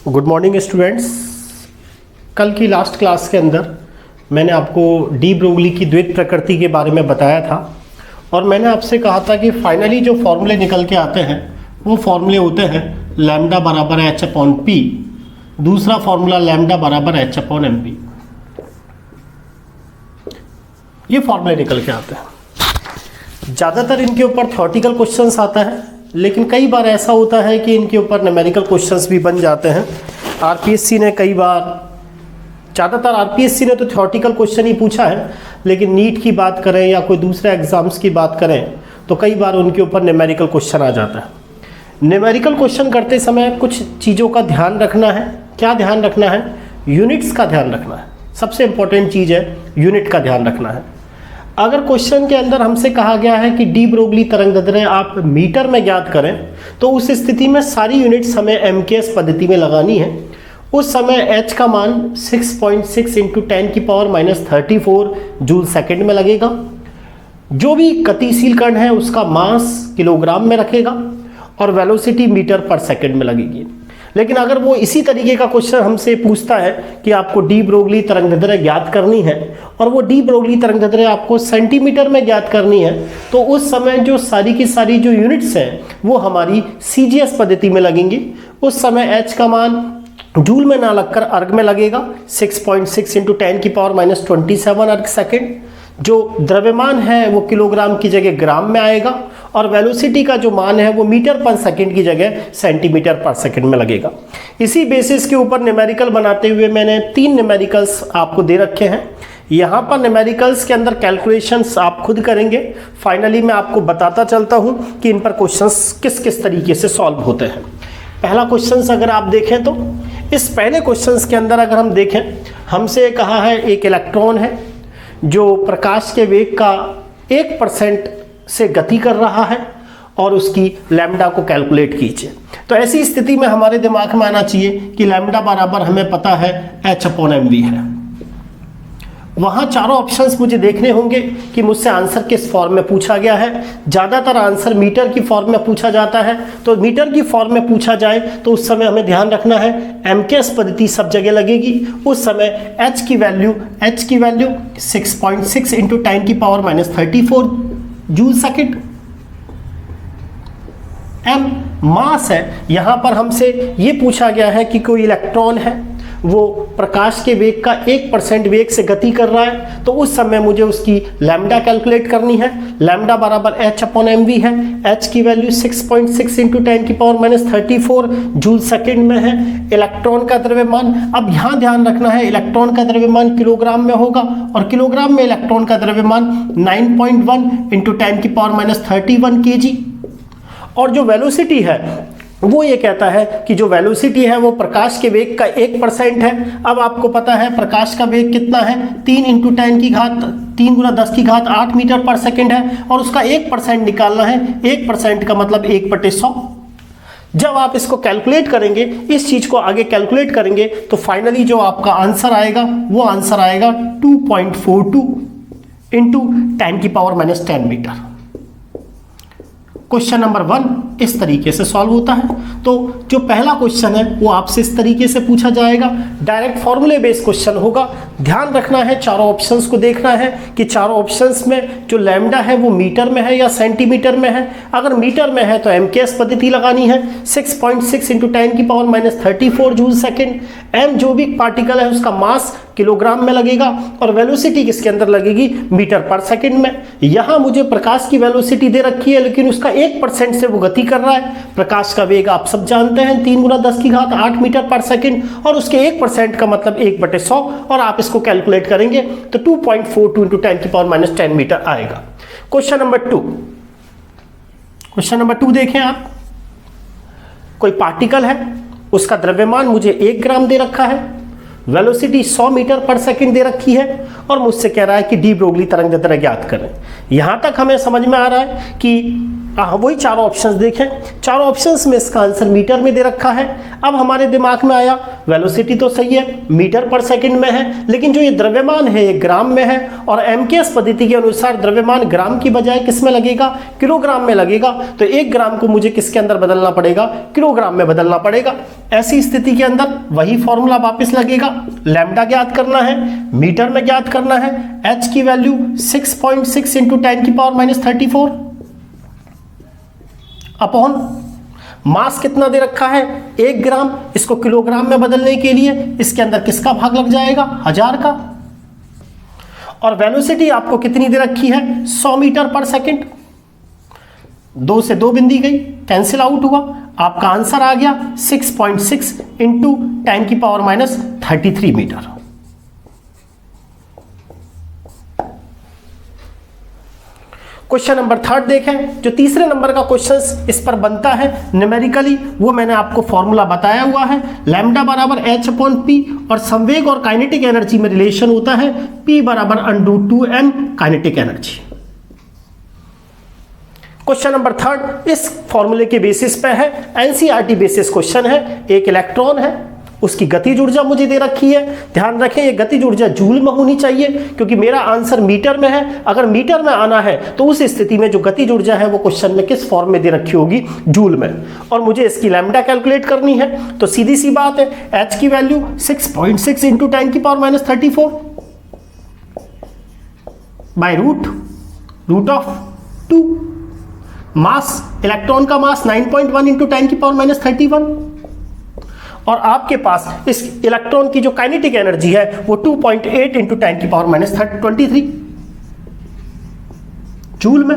Good morning students. कल की last class के अंदर मैंने आपको डी ब्रोगली की द्वैत प्रकृति के बारे में बताया था और मैंने आपसे कहा था कि फाइनली जो फॉर्मूले निकल के आते हैं वो फॉर्मूले होते हैं लैम्डा बराबर एच अपॉन पी, दूसरा फॉर्मूला लैम्डा बराबर एच अपॉन एम पी। ये फॉर्मूले निकल के आते हैं। ज़्यादातर इनके ऊपर थ्योरेटिकल क्वेश्चंस आता है, लेकिन कई बार ऐसा होता है कि इनके ऊपर न्यूमेरिकल क्वेश्चंस भी बन जाते हैं। आरपीएससी ने कई बार, ज़्यादातर आरपीएससी ने तो थ्योरेटिकल क्वेश्चन ही पूछा है, लेकिन नीट की बात करें या कोई दूसरे एग्जाम्स की बात करें तो कई बार उनके ऊपर न्यूमेरिकल क्वेश्चन आ जाता है। न्यूमेरिकल क्वेश्चन करते समय कुछ चीज़ों का ध्यान रखना है। क्या ध्यान रखना है? यूनिट्स का ध्यान रखना है। सबसे इंपॉर्टेंट चीज़ है यूनिट का ध्यान रखना है। अगर क्वेश्चन के अंदर हमसे कहा गया है कि डी ब्रोगली तरंगदैर्ध्य आप मीटर में ज्ञात करें, तो उस स्थिति में सारी यूनिट्स हमें एमकेएस पद्धति में लगानी है। उस समय एच का मान 6.6 इंटू 10⁻34 जूल सेकेंड में लगेगा। जो भी गतिशील कण है उसका मास किलोग्राम में रखेगा और वेलोसिटी मीटर पर सेकेंड में लगेगी। लेकिन अगर वो इसी तरीके का क्वेश्चन हमसे पूछता है कि आपको डी ब्रोगली तरंगदैर्ध्य ज्ञात करनी है और वो डी ब्रोगली तरंगदैर्ध्य आपको सेंटीमीटर में ज्ञात करनी है, तो उस समय जो सारी की सारी जो यूनिट्स हैं वो हमारी सीजीएस पद्धति में लगेंगी। उस समय एच का मान जूल में ना लगकर अर्ग में लगेगा, 6.6 इंटू 10⁻27 अर्ग सेकेंड। जो द्रव्यमान है वो किलोग्राम की जगह ग्राम में आएगा और वेलोसिटी का जो मान है वो मीटर पर सेकंड की जगह सेंटीमीटर पर सेकंड में लगेगा। इसी बेसिस के ऊपर न्यूमेरिकल बनाते हुए मैंने 3 न्यूमेरिकल्स आपको दे रखे हैं। यहाँ पर न्यूमेरिकल्स के अंदर कैलकुलेशंस आप खुद करेंगे। फाइनली मैं आपको बताता चलता हूँ कि इन पर क्वेश्चंस किस किस तरीके से सॉल्व होते हैं। पहला क्वेश्चन अगर आप देखें तो इस पहले क्वेश्चन के अंदर अगर हम देखें, हमसे कहा है एक इलेक्ट्रॉन है जो प्रकाश के वेग का 1% से गति कर रहा है और उसकी लैम्डा को कैलकुलेट कीजिए। तो ऐसी स्थिति में हमारे दिमाग में आना चाहिए कि लैम्डा बराबर हमें पता है एच अपॉन एम वी है। वहाँ चारों ऑप्शंस मुझे देखने होंगे कि मुझसे आंसर किस फॉर्म में पूछा गया है। ज़्यादातर आंसर मीटर की फॉर्म में पूछा जाता है, तो मीटर की फॉर्म में पूछा जाए तो उस समय हमें ध्यान रखना है एमकेएस पद्धति सब जगह लगेगी। उस समय एच की value 6.6 into 10⁻34 joule second. M mass है। यहाँ पर हमसे ये पूछा गया है कि कोई इलेक्ट्रॉन है वो प्रकाश के वेग का 1% वेग से गति कर रहा है, तो उस समय मुझे उसकी लैम्डा कैलकुलेट करनी है। लैम्डा बराबर एच अपॉन एम वी है। एच की वैल्यू 6.6 इंटू 10⁻34 जूल सेकेंड में है। इलेक्ट्रॉन का द्रव्यमान, अब यहाँ ध्यान रखना है इलेक्ट्रॉन का द्रव्यमान किलोग्राम में होगा और किलोग्राम में इलेक्ट्रॉन का द्रव्यमान 9.1 इंटू 10⁻31 kg। और जो वेलोसिटी है वो ये कहता है कि जो वेलोसिटी है वो प्रकाश के वेग का 1% है। अब आपको पता है प्रकाश का वेग कितना है, 3 इंटू 3 गुना 10 की घात 8 मीटर पर सेकेंड है और उसका 1% निकालना है। 1% का मतलब 1/100। जब आप इसको कैलकुलेट करेंगे, इस चीज को आगे कैलकुलेट करेंगे, तो फाइनली जो आपका आंसर आएगा वो आंसर आएगा 2.42 इंटू 10⁻10 मीटर। क्वेश्चन नंबर 1 इस तरीके से सॉल्व होता है। तो जो पहला क्वेश्चन है वो आपसे इस तरीके से पूछा जाएगा, डायरेक्ट फॉर्मूले बेस्ड क्वेश्चन होगा। ध्यान रखना है, चारों ऑप्शंस को देखना है कि चारों ऑप्शंस में जो लैम्डा है वो मीटर में है या सेंटीमीटर में है। अगर मीटर में है तो एमकेएस पद्धति लगानी है, 6.6 इंटू 10⁻34 जूल सेकेंड। एम जो भी पार्टिकल है उसका मास किलोग्राम में लगेगा और वेलोसिटी किसके अंदर लगेगी, मीटर पर सेकंड में। यहां मुझे प्रकाश की वेलोसिटी दे रखी है, लेकिन उसका 1% से वो गति कर रहा है। प्रकाश का वेग आप सब जानते हैं 3 गुना 10 की घात 8 मीटर पर सेकंड और उसके 1% का मतलब 1/100 और आप इसको कैलकुलेट करेंगे तो 2.42 इंटू 10⁻10 मीटर आएगा। क्वेश्चन नंबर 2 देखें आप। कोई पार्टिकल है, उसका द्रव्यमान मुझे 1 ग्राम दे रखा है, वेलोसिटी 100 मीटर पर सेकंड दे रखी है और मुझसे कह रहा है कि डी ब्रोगली तरंगदैर्ध्य ज्ञात करें। यहां तक हमें समझ में आ रहा है कि वही चारों ऑप्शंस देखें, चारों ऑप्शंस में इसका आंसर मीटर में दे रखा है। अब हमारे दिमाग में आया वेलोसिटी तो सही है, मीटर पर सेकंड में है, लेकिन जो ये द्रव्यमान है ये ग्राम में है और एमकेएस पद्धति के अनुसार द्रव्यमान ग्राम की बजाय किस में लगेगा, किलोग्राम में लगेगा। तो 1 ग्राम को मुझे किसके अंदर बदलना पड़ेगा, किलोग्राम में बदलना पड़ेगा। ऐसी स्थिति के अंदर वही फॉर्मूला वापस लगेगा, लैम्डा ज्ञात करना है, मीटर में ज्ञात करना है, h की वैल्यू 6.6 इंटू 10 की पावर -34 अपॉन मास कितना दे रखा है 1 ग्राम, इसको किलोग्राम में बदलने के लिए इसके अंदर किसका भाग लग जाएगा, 1000 का। और वेलोसिटी आपको कितनी दे रखी है 100 मीटर पर सेकंड। 2 से 2 बिंदी गई, कैंसिल आउट हुआ, आपका आंसर आ गया 6.6 इंटू 10 की पावर -33 मीटर। क्वेश्चन नंबर 3 देखें, जो तीसरे नंबर का क्वेश्चन इस पर बनता है न्यूमेरिकली, वो मैंने आपको फॉर्मूला बताया हुआ है, लैम्डा बराबर h/p और संवेग और काइनेटिक एनर्जी में रिलेशन होता है p बराबर √2m kinetic energy. Question number 3 इस फॉर्मूले के बेसिस पे है, एनसीईआरटी बेसिस क्वेश्चन है। एक इलेक्ट्रॉन है, उसकी गतिज ऊर्जा मुझे दे रखी है। ध्यान रखें ये गतिज ऊर्जा जूल में होनी चाहिए, क्योंकि मेरा आंसर मीटर में है। अगर मीटर में आना है तो उस स्थिति में जो गतिज ऊर्जा है वो क्वेश्चन में किस फॉर्म में दे रखी होगी, जूल में। और मुझे इसकी लैम्डा कैलकुलेट करनी है, तो सीधी सी बात है, h की वैल्यू 6.6 इंटू 10 की power -34 by root of 2। Mass, electron का मास 9.1 इंटू 10 की पावर -31 और आपके पास इस इलेक्ट्रॉन की जो काइनेटिक एनर्जी है वो 2.8 इंटू 10 की पावर -23 जूल में।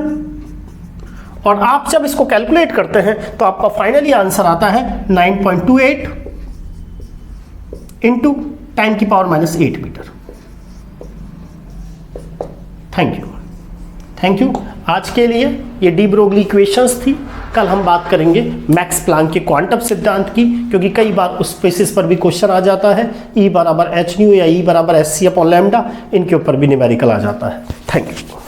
और आप जब इसको कैलकुलेट करते हैं तो आपका फाइनली आंसर आता है 9.28 इंटू 10 की पावर -8 मीटर। Thank you. आज के लिए ये डी ब्रोगली इक्वेशंस थी। कल हम बात करेंगे मैक्स प्लांक के क्वांटम सिद्धांत की, क्योंकि कई बार उस बेसिस पर भी क्वेश्चन आ जाता है, E बराबर h न्यू या E बराबर sc/λ, इनके ऊपर भी न्यूमेरिकल आ जाता है। Thank you.